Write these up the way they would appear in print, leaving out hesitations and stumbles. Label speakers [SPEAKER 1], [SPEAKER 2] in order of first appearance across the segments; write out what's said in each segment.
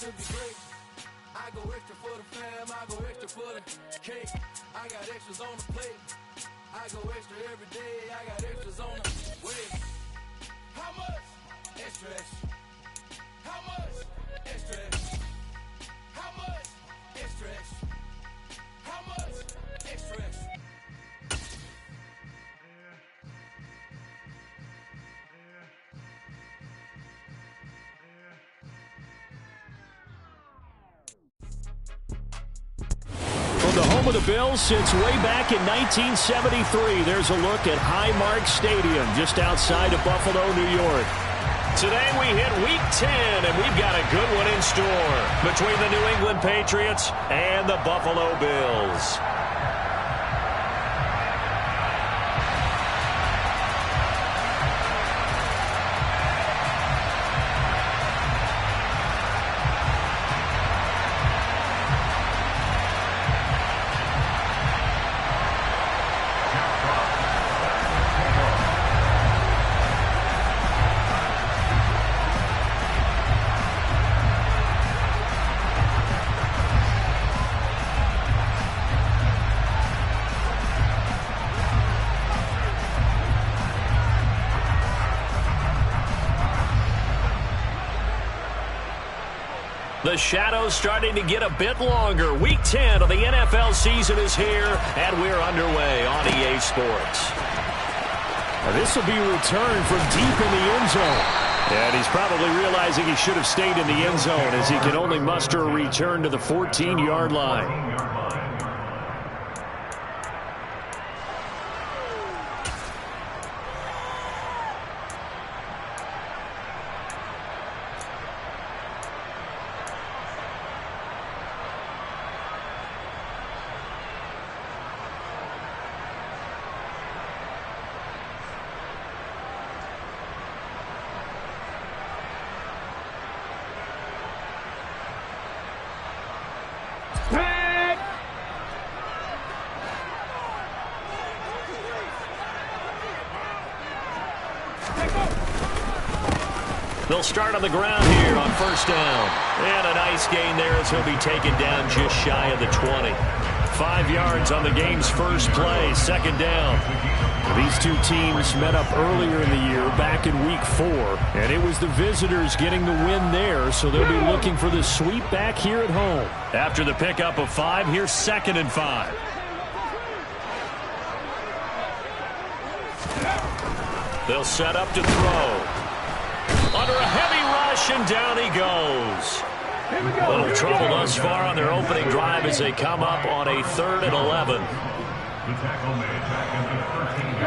[SPEAKER 1] to be great. I go extra for the fam, I go extra for the cake. I got extras on the plate. I go extra every day, I got extras on the way. How much? Extra, extra. How much? Extra, extra. How much? Extra, extra. How much? Extra, extra.
[SPEAKER 2] From the home of the Bills since way back in 1973, there's a look at Highmark Stadium just outside of Buffalo, New York. Today we hit Week 10, and we've got a good one in store between the New England Patriots and the Buffalo Bills. The shadow's starting to get a bit longer. Week 10 of the NFL season is here, and we're underway on EA Sports.
[SPEAKER 3] This will be a return from deep in the end zone.
[SPEAKER 2] And he's probably realizing he should have stayed in the end zone as he can only muster a return to the 14-yard line. They'll start on the ground here on first down. And a nice gain there as he'll be taken down just shy of the 20. 5 yards on the game's first play, second down.
[SPEAKER 3] These two teams met up earlier in the year, back in Week 4, and it was the visitors getting the win there, so they'll be looking for the sweep back here at home.
[SPEAKER 2] After the pickup of 5, here's 2nd and 5. They'll set up to throw. Under a heavy rush, and down he goes. A little trouble thus far on their opening drive as they come up on a 3rd and 11.
[SPEAKER 4] The tackle made back into the 13.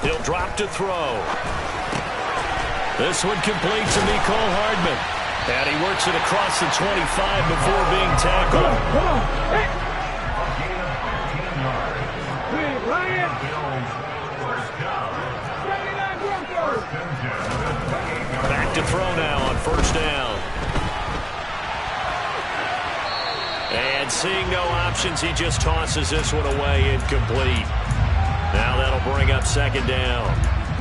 [SPEAKER 2] He'll drop to throw. This one complete to Mecole Hardman. And he works it across the 25 before being tackled. Back to throw now on first down. And seeing no options, he just tosses this one away incomplete. Now that'll bring up 2nd down.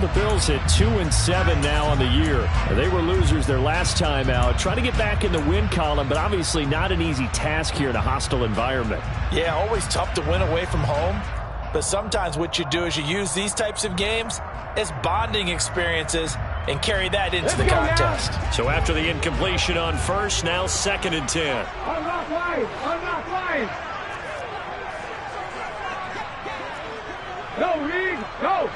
[SPEAKER 3] The Bills at 2-7 now on the year. They were losers their last time out. Trying to get back in the win column, but obviously not an easy task here in a hostile environment.
[SPEAKER 5] Yeah, always tough to win away from home. But sometimes what you do is you use these types of games as bonding experiences and carry that into the contest.
[SPEAKER 2] So after the incompletion on first, now 2nd and 10.
[SPEAKER 6] Unlock line! Unlock line! Go, Reed! Go!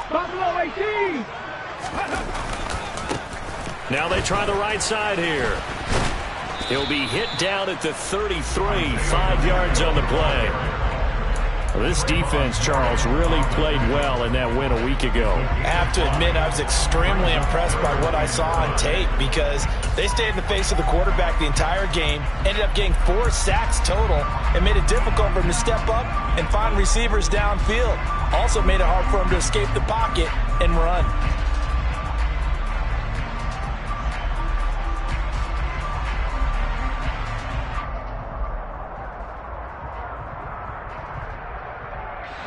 [SPEAKER 6] Buffalo 18!
[SPEAKER 2] Now they try the right side here. He'll be hit down at the 33, 5 yards on the play.
[SPEAKER 3] Well, this defense, Charles, really played well in that win a week ago.
[SPEAKER 5] I have to admit, I was extremely impressed by what I saw on tape because they stayed in the face of the quarterback the entire game, ended up getting 4 sacks total, and made it difficult for him to step up and find receivers downfield. Also made it hard for him to escape the pocket and run.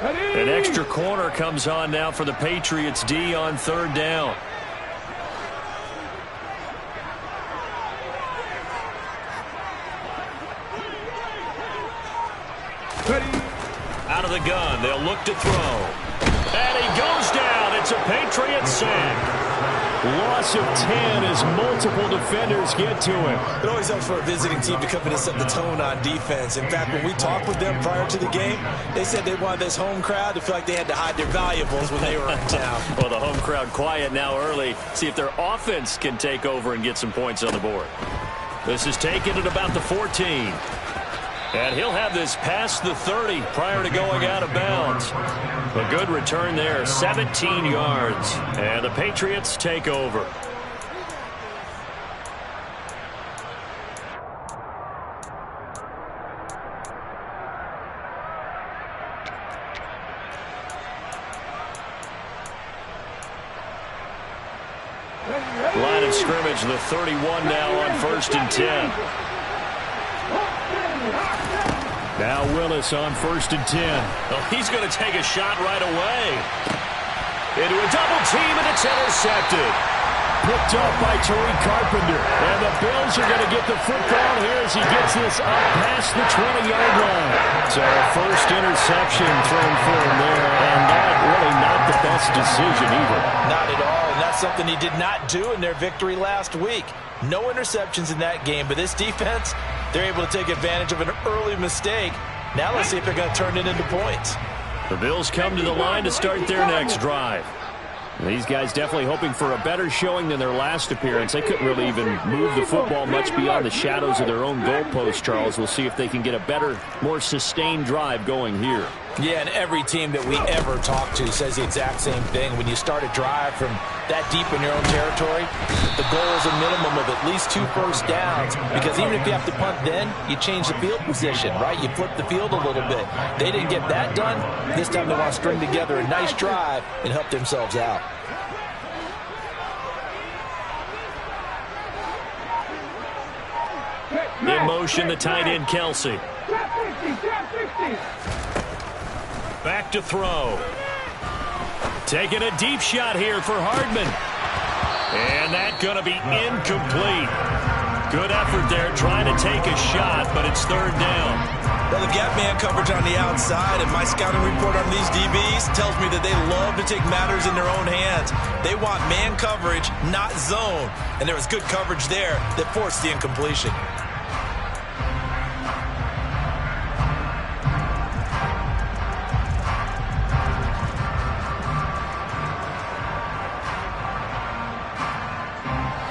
[SPEAKER 2] An extra corner comes on now for the Patriots D on third down. Out of the gun, they'll look to throw. And he goes down. It's a Patriot sack. Loss of 10 as multiple defenders get to him.
[SPEAKER 5] It always helps for a visiting team to come in and set the tone on defense. In fact, when we talked with them prior to the game, they said they wanted this home crowd to feel like they had to hide their valuables when they were in town.
[SPEAKER 2] Well, the home crowd quiet now early. See if their offense can take over and get some points on the board. This is taken at about the 14. And he'll have this past the 30 prior to going out of bounds. A good return there, 17 yards. And the Patriots take over. Line of scrimmage, the 31 now on 1st and 10. Now Willis on 1st and 10. Well, he's going to take a shot right away. Into a double team, and it's intercepted. Picked up by Tariq Carpenter. And the Bills are going to get the football here as he gets this up past the 20-yard line. So first interception thrown for him there, and that really not the best decision either.
[SPEAKER 5] Not at all, and that's something he did not do in their victory last week. No interceptions in that game, but this defense, they're able to take advantage of an early mistake. Now let's see if they're going to turn it into points.
[SPEAKER 2] The Bills come to the line to start their next drive. These guys definitely hoping for a better showing than their last appearance. They couldn't really even move the football much beyond the shadows of their own goalpost, Charles. We'll see if they can get a better, more sustained drive going here.
[SPEAKER 5] Yeah, and every team that we ever talk to says the exact same thing. When you start a drive from that deep in your own territory, the goal is a minimum of at least 2 first downs, because even if you have to punt then, you change the field position, right? You flip the field a little bit. They didn't get that done. This time they want to string together a nice drive and help themselves out.
[SPEAKER 2] In motion, the tight end, Kelsey. Back to throw. Taking a deep shot here for Hardman. And that's going to be incomplete. Good effort there trying to take a shot, but it's third down.
[SPEAKER 5] Well, the gap man coverage on the outside, and my scouting report on these DBs tells me that they love to take matters in their own hands. They want man coverage, not zone. And there was good coverage there that forced the incompletion.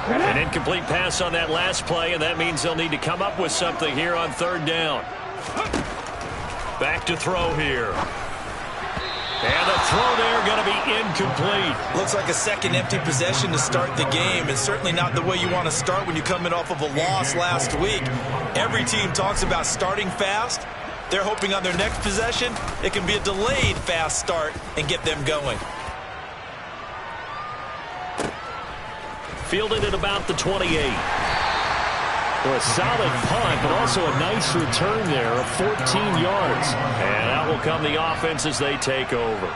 [SPEAKER 2] An incomplete pass on that last play, and that means they'll need to come up with something here on third down. Back to throw here. And the throw there going to be incomplete.
[SPEAKER 5] Looks like a second empty possession to start the game, and certainly not the way you want to start when you're coming off of a loss last week. Every team talks about starting fast. They're hoping on their next possession it can be a delayed fast start and get them going.
[SPEAKER 2] Fielded at about the 28. Well, a solid punt, but also a nice return there of 14 yards. And out will come the offense as they take over.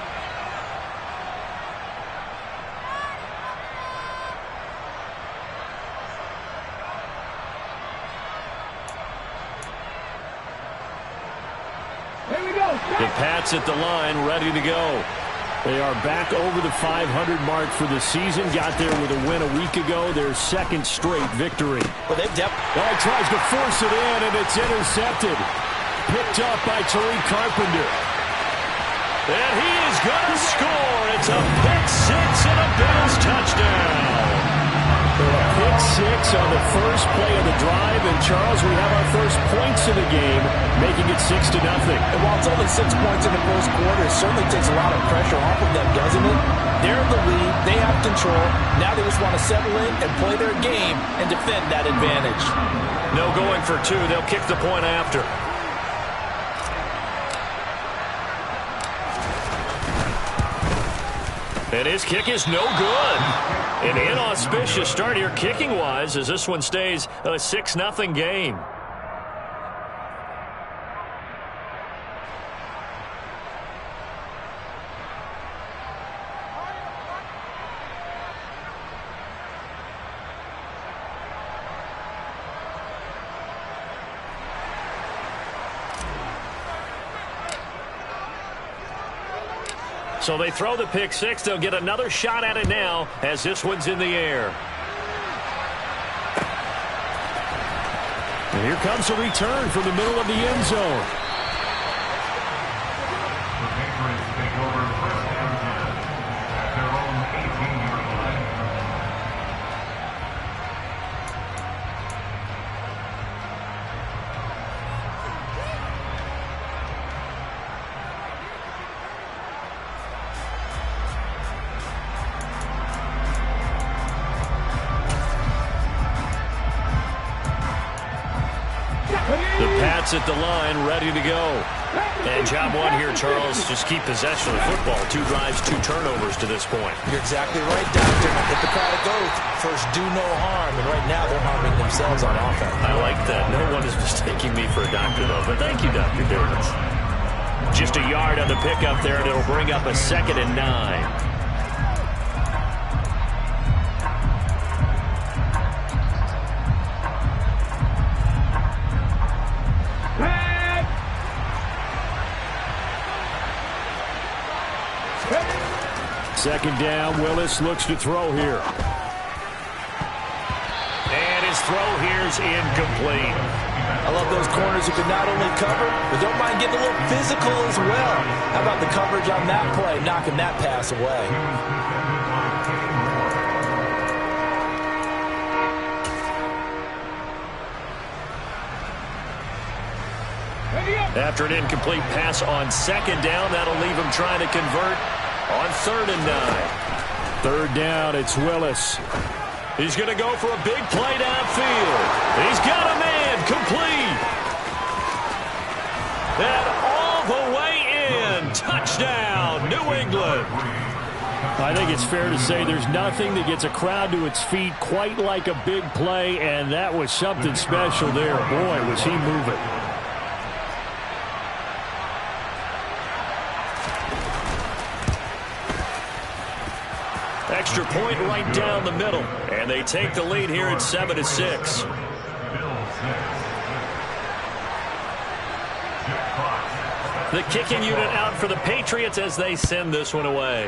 [SPEAKER 6] Here we go.
[SPEAKER 2] The Pats at the line, ready to go. They are back over the 500 mark for the season. Got there with a win a week ago. Their second straight victory.
[SPEAKER 5] Well, they've
[SPEAKER 2] he tries to force it in, and it's intercepted. Picked up by Tariq Carpenter. And he is going to score. It's a pick six and a Bills touchdown. A pick six on the first play of the drive. And, Charles, we have our first points of the game, making it 6-0.
[SPEAKER 5] And while it's only 6 points in the first quarter, it certainly takes a lot of pressure off of them, doesn't it? They're in the lead. They have control. Now they just want to settle in and play their game and defend that advantage.
[SPEAKER 2] No going for two. They'll kick the point after. And his kick is no good. An inauspicious start here kicking-wise as this one stays a 6-0 game. So they throw the pick six. They'll get another shot at it now as this one's in the air. And here comes a return from the middle of the end zone.
[SPEAKER 4] The Patriots take over first and 10 at their own 18-yard line.
[SPEAKER 2] The Pats at the line, ready to go. And job one here, Charles, just keep possession of the football. 2 drives, 2 turnovers to this point.
[SPEAKER 5] You're exactly right, Doctor. Hippocratic oath. First, do no harm. And right now, they're harming themselves on offense.
[SPEAKER 2] I like that. No one is mistaking me for a doctor, though. But thank you, Dr. Davis. Just a yard on the pickup there, and it'll bring up a 2nd and 9. Second down, Willis looks to throw here. And his throw here's incomplete.
[SPEAKER 5] I love those corners who can not only cover, but don't mind getting a little physical as well. How about the coverage on that play, knocking that pass away?
[SPEAKER 2] After an incomplete pass on 2nd down, that'll leave him trying to convert on 3rd and 9. 3rd down, it's Willis. He's going to go for a big play downfield. He's got a man complete. And all the way in. Touchdown, New England. I think it's fair to say there's nothing that gets a crowd to its feet quite like a big play, and that was something special there. Boy, was he moving. Extra point right down the middle. And they take the lead here at 7-6. The kicking unit out for the Patriots as they send this one away.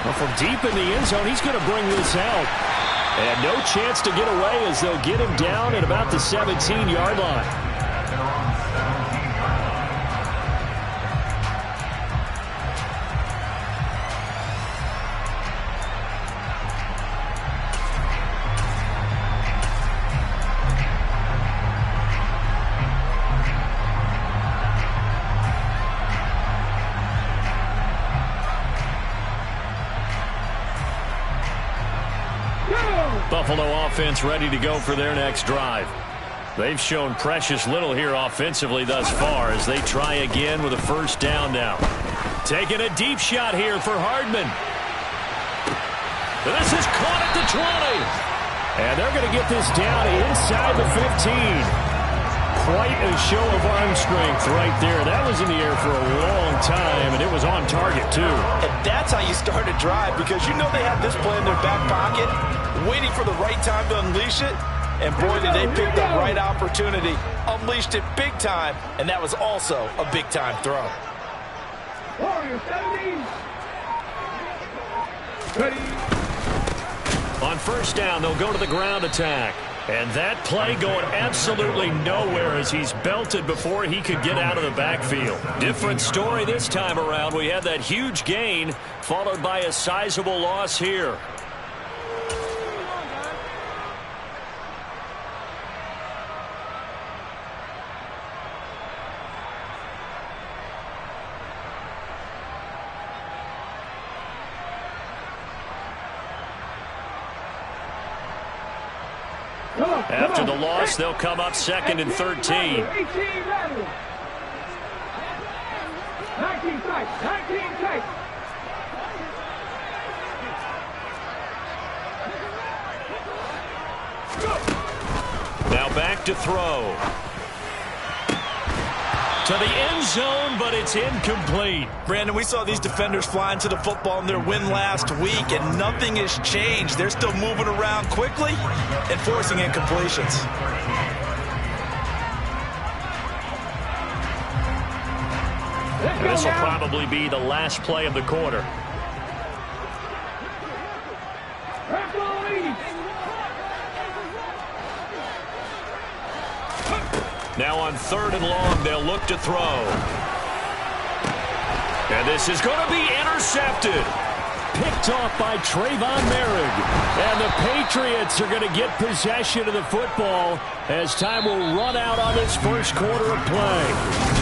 [SPEAKER 2] Well, from deep in the end zone, he's going to bring this out. And no chance to get away as they'll get him down at about the 17-yard line. Buffalo offense ready to go for their next drive. They've shown precious little here offensively thus far as they try again with a 1st down now. Taking a deep shot here for Hardman. This is caught at the 20. And they're going to get this down inside the 15. Quite a show of arm strength right there. That was in the air for a long time, and it was on target, too.
[SPEAKER 5] And that's how you start a drive, because you know they have this play in their back pocket, waiting for the right time to unleash it. And boy, did they pick the right opportunity. Unleashed it big time, and that was also a big-time throw.
[SPEAKER 2] On 1st down, they'll go to the ground attack. And that play going absolutely nowhere as he's belted before he could get out of the backfield. Different story this time around. We had that huge gain followed by a sizable loss here. After the loss, they'll come up 2nd and 13.
[SPEAKER 6] 19 tight. 19 tight.
[SPEAKER 2] Now back to throw. To the end zone, but it's incomplete.
[SPEAKER 5] Brandon, we saw these defenders flying to the football in their win last week, and nothing has changed. They're still moving around quickly and forcing incompletions.
[SPEAKER 2] And this will probably be the last play of the quarter. Now on 3rd and long, they'll look to throw. And this is going to be intercepted. Picked off by Trayvon Merrick. And the Patriots are going to get possession of the football as time will run out on this first quarter of play.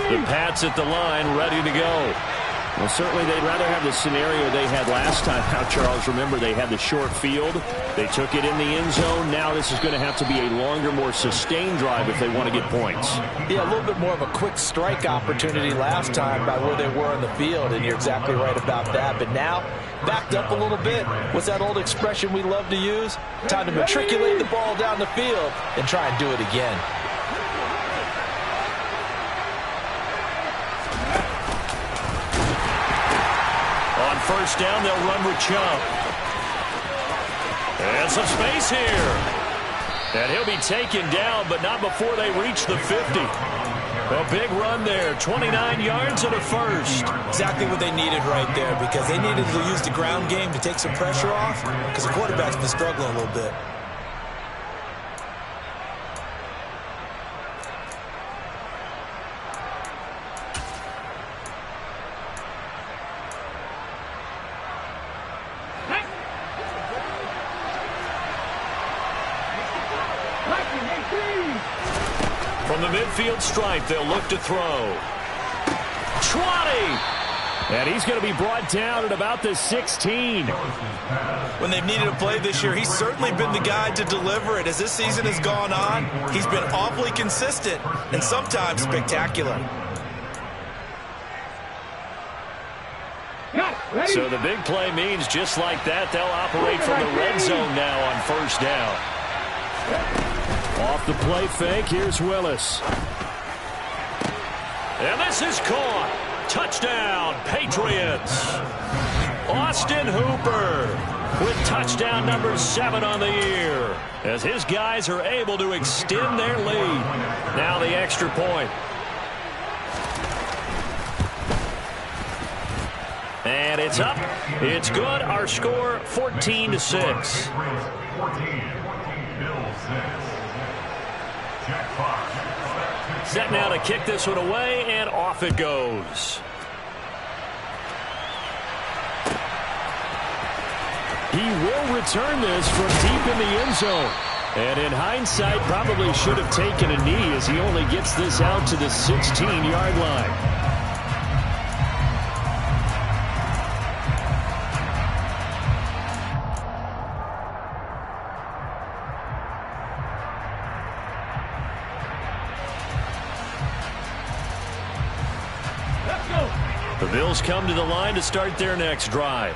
[SPEAKER 2] The Pats at the line, ready to go. Well, certainly they'd rather have the scenario they had last time. Now, Charles, remember they had the short field. They took it in the end zone. Now this is going to have to be a longer, more sustained drive if they want to get points.
[SPEAKER 5] Yeah, a little bit more of a quick strike opportunity last time by where they were on the field, and you're exactly right about that. But now, backed up a little bit. What's that old expression we love to use? Time to matriculate the ball down the field and try and do it again.
[SPEAKER 2] First down, they'll run with Chubb. And some space here. And he'll be taken down, but not before they reach the 50. A big run there, 29 yards and a first.
[SPEAKER 5] Exactly what they needed right there, because they needed to use the ground game to take some pressure off, because the quarterback's been struggling a little bit.
[SPEAKER 2] From the midfield stripe, they'll look to throw. 20! And he's going to be brought down at about the 16.
[SPEAKER 5] When they've needed a play this year, he's certainly been the guy to deliver it. As this season has gone on, he's been awfully consistent and sometimes spectacular.
[SPEAKER 2] So the big play means just like that, they'll operate from the red zone now on first down. Off the play fake, here's Willis. And this is caught. Touchdown, Patriots. Austin Hooper with touchdown number 7 on the year, as his guys are able to extend their lead. Now the extra point. And it's up. It's good. Our score, 14-6. Set now to kick this one away, and off it goes. He will return this from deep in the end zone. And in hindsight, probably should have taken a knee, as he only gets this out to the 16-yard line. The Bills come to the line to start their next drive.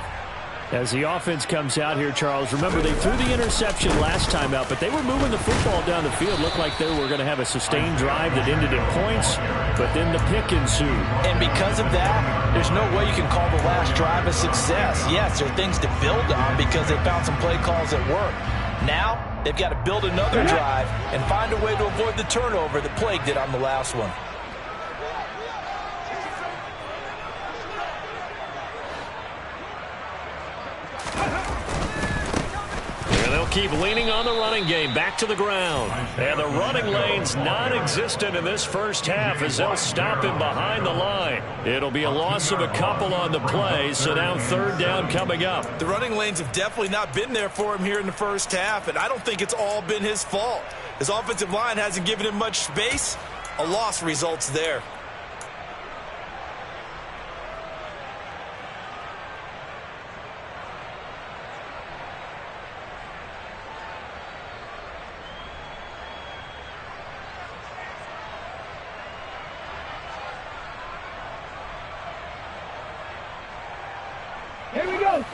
[SPEAKER 2] As the offense comes out here, Charles, remember they threw the interception last time out, but they were moving the football down the field. Looked like they were going to have a sustained drive that ended in points, but then the pick ensued. And because of that, there's no way you can call the last drive a success. Yes, there are things to build on because they found some play calls that work. Now, they've got to build another drive and find a way to avoid the turnover that plagued it on the last one. Keep leaning on the running game. Back to the ground. And the running lane's non-existent in this first half as they'll stop him behind the line. It'll be a loss of a couple on the play, so now third down coming up.
[SPEAKER 5] The running lanes have definitely not been there for him here in the first half, and I don't think it's all been his fault. His offensive line hasn't given him much space. A loss results there.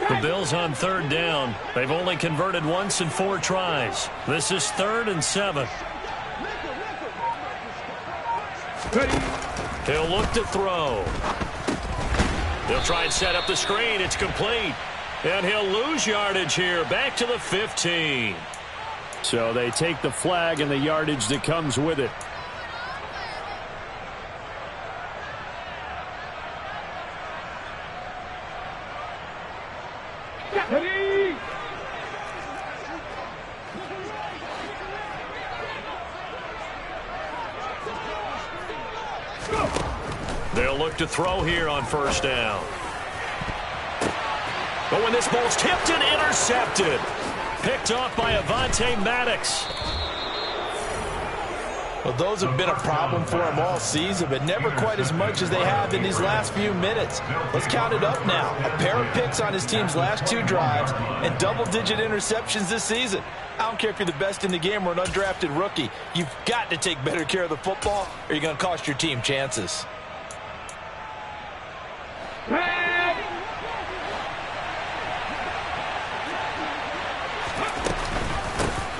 [SPEAKER 2] The Bills on third down. They've only converted once in 4 tries. This is 3rd and 7. He'll look to throw. He'll try and set up the screen. It's complete. And he'll lose yardage here. Back to the 15. So they take the flag and the yardage that comes with it. They'll look to throw here on first down. But when this ball's tipped and intercepted. Picked off by Avonte Maddox.
[SPEAKER 5] Well, those have been a problem for him all season, but never quite as much as they have in these last few minutes. Let's count it up now. A pair of picks on his team's last 2 drives and double-digit interceptions this season. I don't care if you're the best in the game or an undrafted rookie. You've got to take better care of the football or you're going to cost your team chances.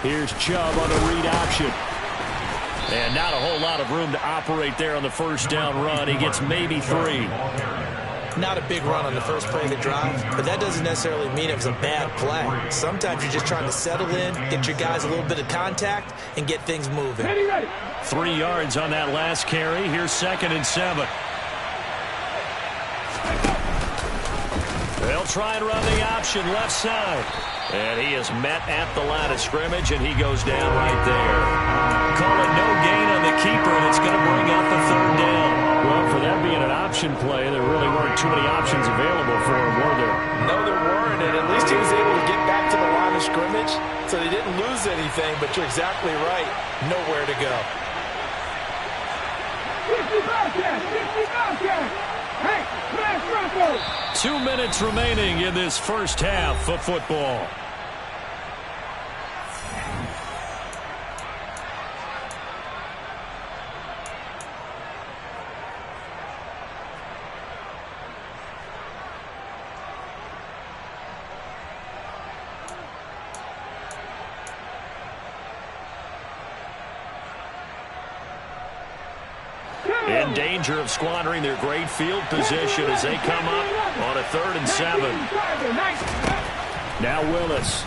[SPEAKER 2] Here's Chubb on a read option. And not a whole lot of room to operate there on the first down run. He gets maybe 3.
[SPEAKER 5] Not a big run on the first play of the drive, but that doesn't necessarily mean it was a bad play. Sometimes you're just trying to settle in, get your guys a little bit of contact, and get things moving.
[SPEAKER 2] 3 yards on that last carry. Here's 2nd and 7. They'll try and run the option left side. And he is met at the line of scrimmage, and he goes down right there. Call it no gain on the keeper, and it's going to bring out the 3rd down. Well, for that being an option play, there really weren't too many options available for him, were there?
[SPEAKER 5] No, there weren't, and at least he was able to get back to the line of scrimmage, so they didn't lose anything, but you're exactly right. Nowhere to go.
[SPEAKER 2] 2 minutes remaining in this first half of football. In danger of squandering their great field position as they come up on a 3rd and 7. Now Willis.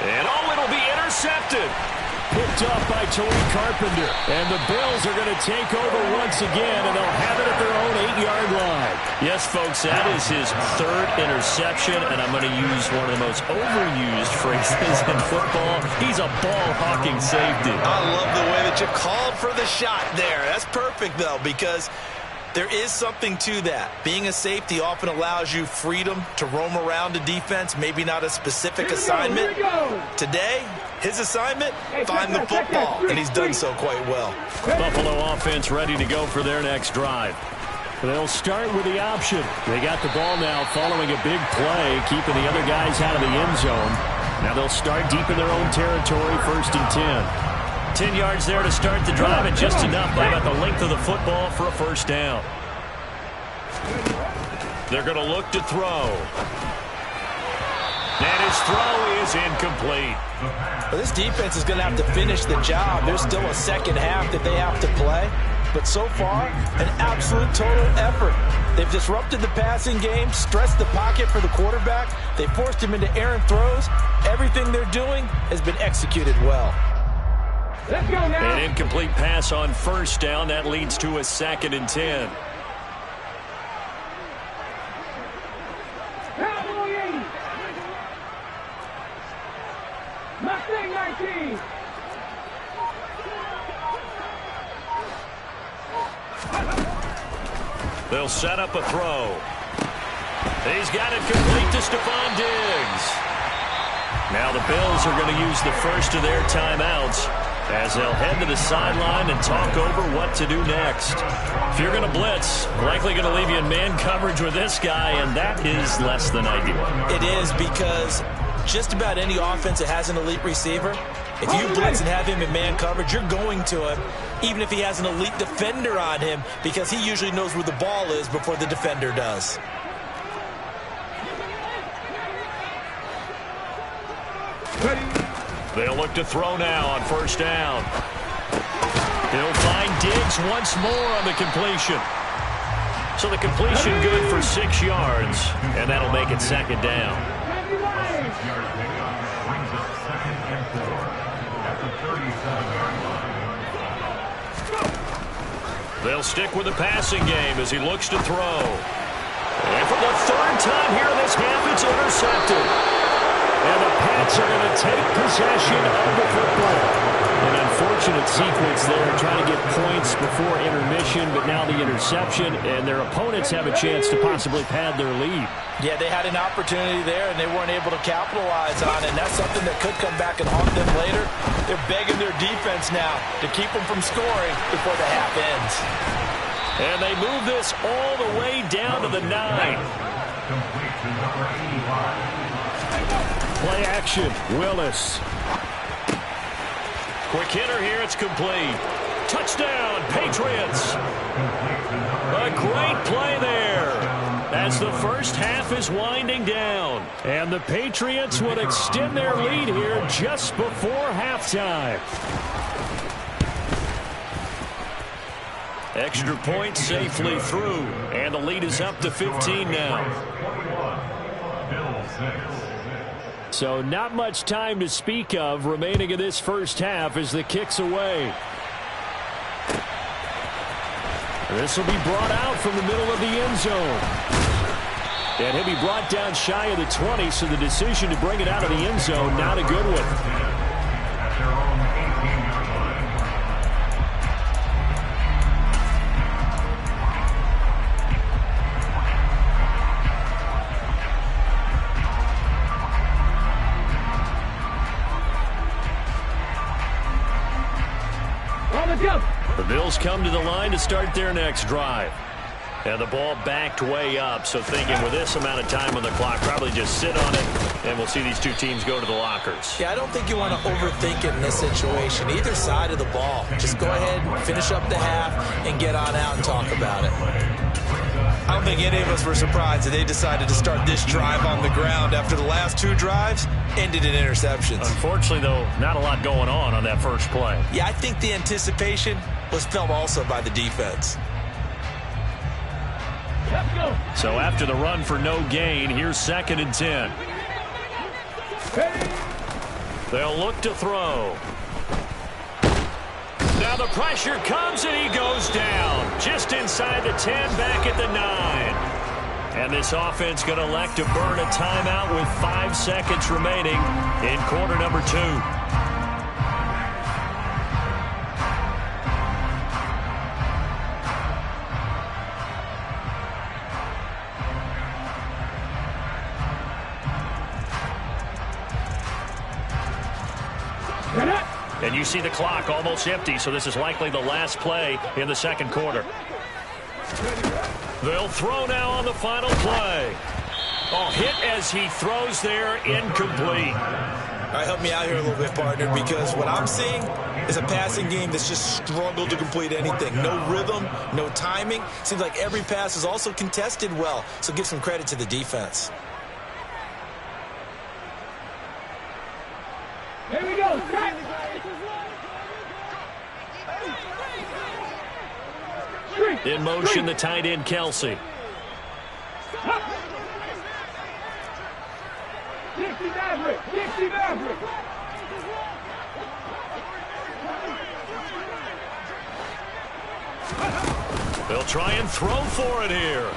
[SPEAKER 2] And it'll be intercepted. Picked off by Tariq Carpenter. And the Bills are going to take over once again, and they'll have it at their own 8-yard line. Yes, folks, that is his 3rd interception, and I'm going to use one of the most overused phrases in football. He's a ball-hawking safety.
[SPEAKER 5] I love the way that you called for the shot there. That's perfect, though, because there is something to that. Being a safety often allows you freedom to roam around the defense, maybe not a specific assignment. Today, his assignment, find the football, and he's done so quite well.
[SPEAKER 2] Buffalo offense ready to go for their next drive. They'll start with the option. They got the ball now following a big play, keeping the other guys out of the end zone. Now they'll start deep in their own territory, 1st and 10. 10 yards there to start the drive, and just enough by about the length of the football for a first down. They're going to look to throw. And his throw is incomplete.
[SPEAKER 5] Well, this defense is going to have to finish the job. There's still a second half that they have to play. But so far, an absolute total effort. They've disrupted the passing game, stressed the pocket for the quarterback. They forced him into errant throws. Everything they're doing has been executed well.
[SPEAKER 6] Let's go now.
[SPEAKER 2] An incomplete pass on first down. That leads to a 2nd and 10.
[SPEAKER 6] Mustang 19.
[SPEAKER 2] They'll set up a throw. He's got it complete to Stephon Diggs. Now the Bills are going to use the first of their timeouts as they'll head to the sideline and talk over what to do next. If you're going to blitz, likely going to leave you in man coverage with this guy, and that is less than ideal.
[SPEAKER 5] It is, because just about any offense that has an elite receiver, if you blitz and have him in man coverage, you're going to him, even if he has an elite defender on him, because he usually knows where the ball is before the defender does.
[SPEAKER 2] They'll look to throw now on first down. He'll find Diggs once more on the completion. So the completion good for 6 yards, and that'll make it second down.
[SPEAKER 4] 6-yard pickup brings up 2nd and 4 at the 37-yard line.
[SPEAKER 2] They'll stick with the passing game as he looks to throw. And for the 3rd time here in this half, it's intercepted. And the Pats are going to take possession of the football. An unfortunate sequence there, trying to get points before intermission, but now the interception, and their opponents have a chance to possibly pad their lead.
[SPEAKER 5] Yeah, they had an opportunity there, and they weren't able to capitalize on it, and that's something that could come back and haunt them later. They're begging their defense now to keep them from scoring before the half ends.
[SPEAKER 2] And they move this all the way down to the 9.
[SPEAKER 4] Complete to number 85.
[SPEAKER 2] Play action, Willis. Quick hitter here, it's complete. Touchdown, Patriots. A great play there as the first half is winding down. And the Patriots would extend their lead here just before halftime. Extra point safely through, and the lead is up to 15 now. So not much time to speak of remaining in this first half as the kick's away. This will be brought out from the middle of the end zone. And he'll be brought down shy of the 20, so the decision to bring it out of the end zone, not a good one.
[SPEAKER 4] At their own 18-yard line.
[SPEAKER 2] The Bills come to the line to start their next drive. And the ball backed way up, so thinking with this amount of time on the clock, probably just sit on it, and we'll see these two teams go to the lockers.
[SPEAKER 5] Yeah, I don't think you want to overthink it in this situation. Either side of the ball. Just go ahead, finish up the half, and get on out and talk about it. I don't think any of us were surprised that they decided to start this drive on the ground after the last 2 drives ended in interceptions.
[SPEAKER 2] Unfortunately, though, not a lot going on that first play.
[SPEAKER 5] Yeah, I think the anticipation was felt also by the defense.
[SPEAKER 2] So after the run for no gain, here's 2nd and 10. They'll look to throw. Now the pressure comes and he goes down. Just inside the 10, back at the 9. And this offense going to elect to burn a timeout with 5 seconds remaining in quarter number 2. And you see the clock almost empty, so this is likely the last play in the second quarter. They'll throw now on the final play. Oh, hit as he throws there, incomplete.
[SPEAKER 5] All right, help me out here a little bit, partner, because what I'm seeing is a passing game that's just struggled to complete anything. No rhythm, no timing. Seems like every pass is also contested well, so give some credit to the defense.
[SPEAKER 6] Here we go.
[SPEAKER 2] In motion, the tight end, Kelsey.
[SPEAKER 6] Dixie Maverick. Dixie Maverick.
[SPEAKER 2] They'll try and throw for it here.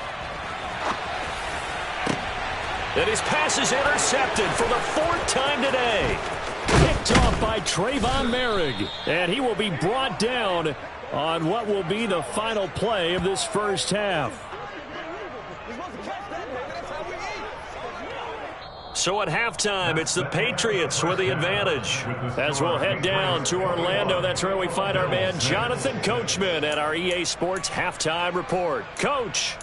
[SPEAKER 2] And his pass is intercepted for the 4th time today. Picked off by Trayvon Merrick. And he will be brought down on what will be the final play of this first half. So at halftime, it's the Patriots with the advantage. As we'll head down to Orlando, that's where we find our man Jonathan Coachman at our EA Sports Halftime Report. Coach.